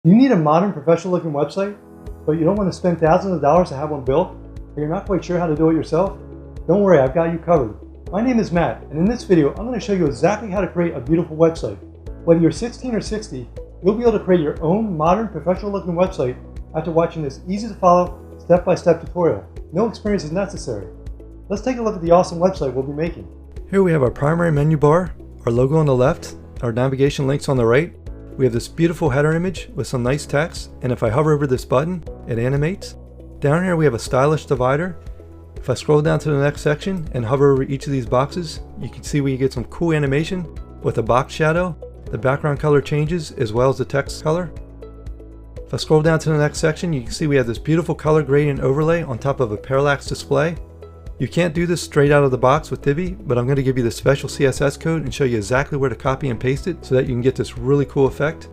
You need a modern, professional-looking website, but you don't want to spend thousands of dollars to have one built, or you're not quite sure how to do it yourself? Don't worry, I've got you covered. My name is Matt, and in this video, I'm going to show you exactly how to create a beautiful website. Whether you're 16 or 60, you'll be able to create your own modern, professional-looking website after watching this easy-to-follow, step-by-step tutorial. No experience is necessary. Let's take a look at the awesome website we'll be making. Here we have our primary menu bar, our logo on the left, our navigation links on the right. We have this beautiful header image with some nice text, and if I hover over this button, it animates. Down here we have a stylish divider. If I scroll down to the next section and hover over each of these boxes, you can see we get some cool animation with a box shadow. The background color changes as well as the text color. If I scroll down to the next section, you can see we have this beautiful color gradient overlay on top of a parallax display. You can't do this straight out of the box with Divi, but I'm going to give you the special CSS code and show you exactly where to copy and paste it so that you can get this really cool effect.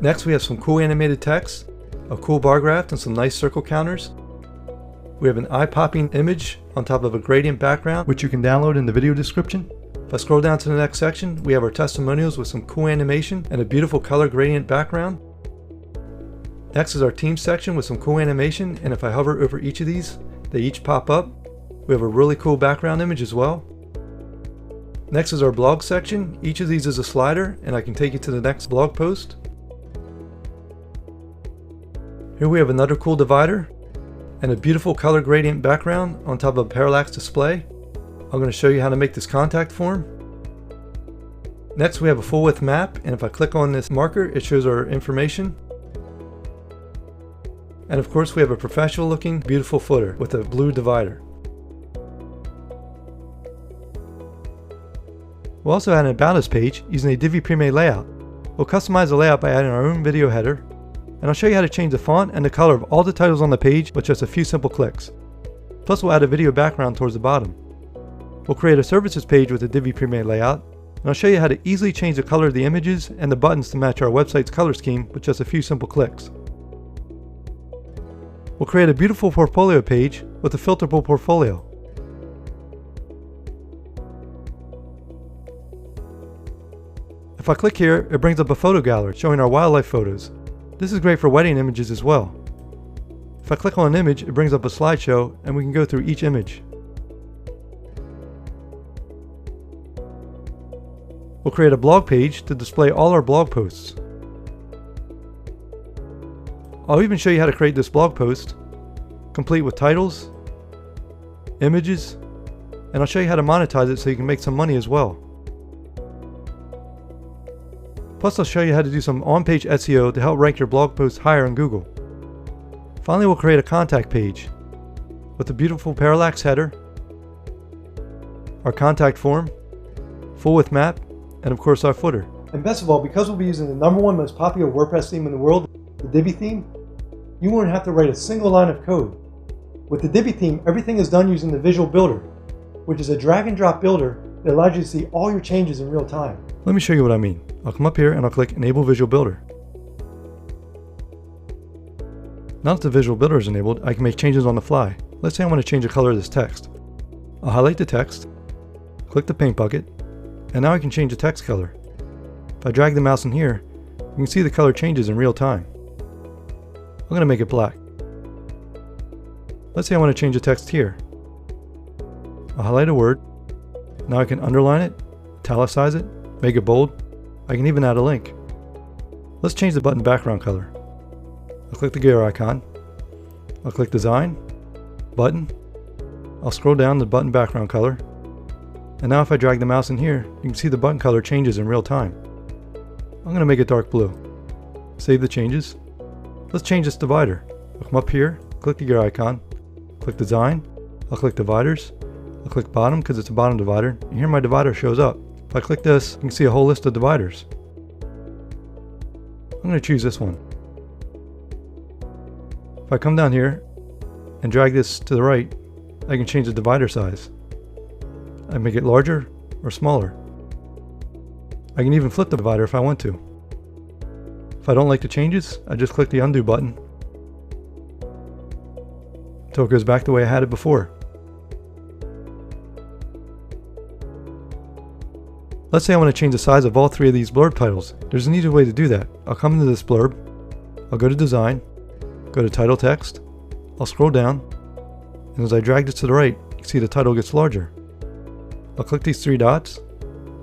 Next we have some cool animated text, a cool bar graph, and some nice circle counters. We have an eye-popping image on top of a gradient background, which you can download in the video description. If I scroll down to the next section, we have our testimonials with some cool animation and a beautiful color gradient background. Next is our team section with some cool animation, and if I hover over each of these, they each pop up. We have a really cool background image as well. Next is our blog section. Each of these is a slider, and I can take you to the next blog post. Here we have another cool divider and a beautiful color gradient background on top of a parallax display. I'm going to show you how to make this contact form. Next we have a full width map, and if I click on this marker, it shows our information. And of course we have a professional looking beautiful footer with a blue divider. We'll also add an About Us page using a Divi pre-made layout. We'll customize the layout by adding our own video header, and I'll show you how to change the font and the color of all the titles on the page with just a few simple clicks. Plus we'll add a video background towards the bottom. We'll create a services page with a Divi pre-made layout, and I'll show you how to easily change the color of the images and the buttons to match our website's color scheme with just a few simple clicks. We'll create a beautiful portfolio page with a filterable portfolio. If I click here, it brings up a photo gallery showing our wildlife photos. This is great for wedding images as well. If I click on an image, it brings up a slideshow, and we can go through each image. We'll create a blog page to display all our blog posts. I'll even show you how to create this blog post, complete with titles, images, and I'll show you how to monetize it so you can make some money as well. Plus I'll show you how to do some on-page SEO to help rank your blog posts higher in Google. Finally, we'll create a contact page with a beautiful parallax header, our contact form, full width map, and of course our footer. And best of all, because we'll be using the #1 most popular WordPress theme in the world, the Divi theme, you won't have to write a single line of code. With the Divi theme, everything is done using the Visual Builder, which is a drag and drop builder that allows you to see all your changes in real time. Let me show you what I mean. I'll come up here and I'll click Enable Visual Builder. Now that the Visual Builder is enabled, I can make changes on the fly. Let's say I want to change the color of this text. I'll highlight the text, click the paint bucket, and now I can change the text color. If I drag the mouse in here, you can see the color changes in real time. I'm going to make it black. Let's say I want to change the text here. I'll highlight a word. Now I can underline it, italicize it, make it bold. I can even add a link. Let's change the button background color. I'll click the gear icon. I'll click Design, Button. I'll scroll down the button background color. And now if I drag the mouse in here, you can see the button color changes in real time. I'm going to make it dark blue. Save the changes. Let's change this divider. I'll come up here, click the gear icon, click Design, I'll click Dividers, I'll click Bottom because it's a bottom divider, and here my divider shows up. If I click this, you can see a whole list of dividers. I'm going to choose this one. If I come down here and drag this to the right, I can change the divider size. I make it larger or smaller. I can even flip the divider if I want to. If I don't like the changes, I just click the undo button until it goes back the way I had it before. Let's say I want to change the size of all three of these blurb titles. There's an easy way to do that. I'll come into this blurb, I'll go to Design, go to Title Text, I'll scroll down, and as I drag this to the right, you can see the title gets larger. I'll click these three dots,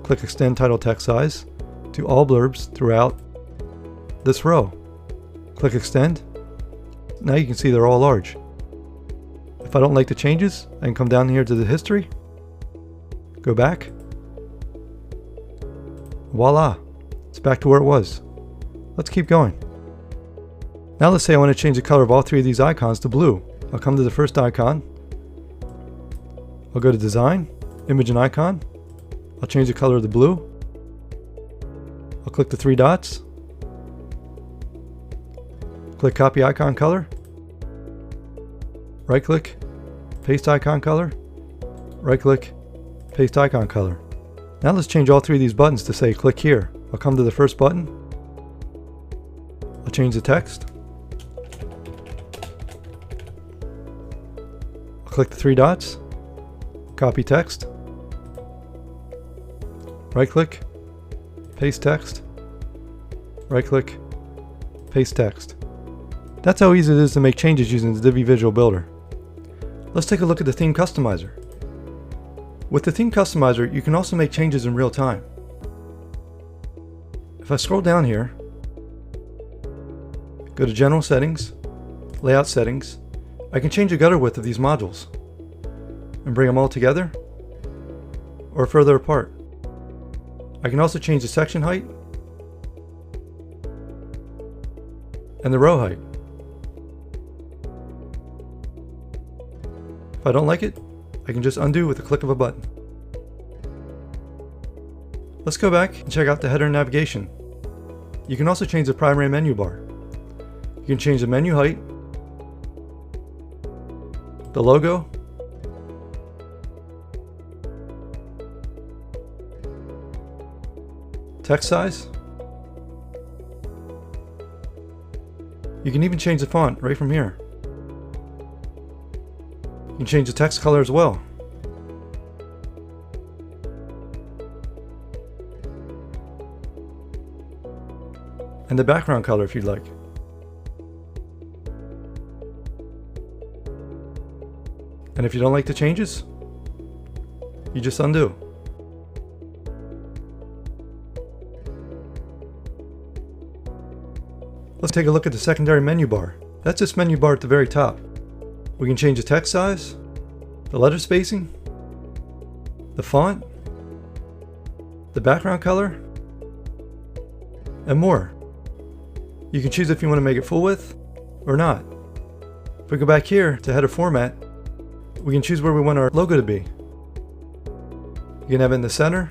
click Extend Title Text Size to all blurbs throughout this row. Click Extend. Now you can see they're all large. If I don't like the changes, I can come down here to the history, go back. Voila! It's back to where it was. Let's keep going. Now let's say I want to change the color of all three of these icons to blue. I'll come to the first icon. I'll go to Design, Image and Icon. I'll change the color of the blue. I'll click the three dots. Click Copy Icon Color. Right click, Paste Icon Color. Right click, Paste Icon Color. Now let's change all three of these buttons to say click here. I'll come to the first button. I'll change the text. I'll click the three dots. Copy text. Right click, paste text. Right click, paste text. That's how easy it is to make changes using the Divi Visual Builder. Let's take a look at the Theme Customizer. With the Theme Customizer, you can also make changes in real time. If I scroll down here, go to General Settings, Layout Settings, I can change the gutter width of these modules and bring them all together or further apart. I can also change the section height and the row height. If I don't like it, I can just undo with the click of a button. Let's go back and check out the header and navigation. You can also change the primary menu bar. You can change the menu height, the logo, text size. You can even change the font right from here. You can change the text color as well. And the background color if you'd like. And if you don't like the changes, you just undo. Let's take a look at the secondary menu bar. That's this menu bar at the very top. We can change the text size, the letter spacing, the font, the background color, and more. You can choose if you want to make it full width or not. If we go back here to header format, we can choose where we want our logo to be. You can have it in the center,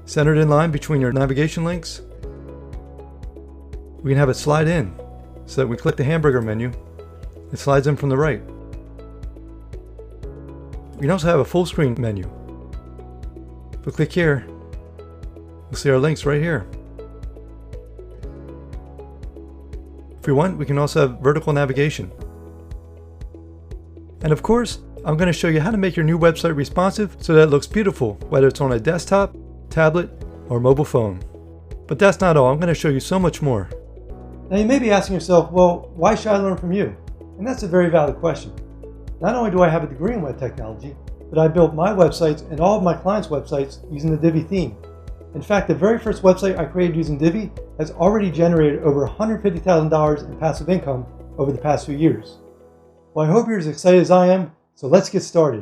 centered in line between your navigation links. We can have it slide in so that we click the hamburger menu, it slides in from the right. We can also have a full screen menu. If we click here, we'll see our links right here. If we want, we can also have vertical navigation. And of course, I'm going to show you how to make your new website responsive so that it looks beautiful, whether it's on a desktop, tablet, or mobile phone. But that's not all, I'm going to show you so much more. Now you may be asking yourself, well, why should I learn from you? And that's a very valid question. Not only do I have a degree in web technology, but I built my websites and all of my clients' websites using the Divi theme. In fact, the very first website I created using Divi has already generated over $150,000 in passive income over the past few years. Well, I hope you're as excited as I am, so let's get started.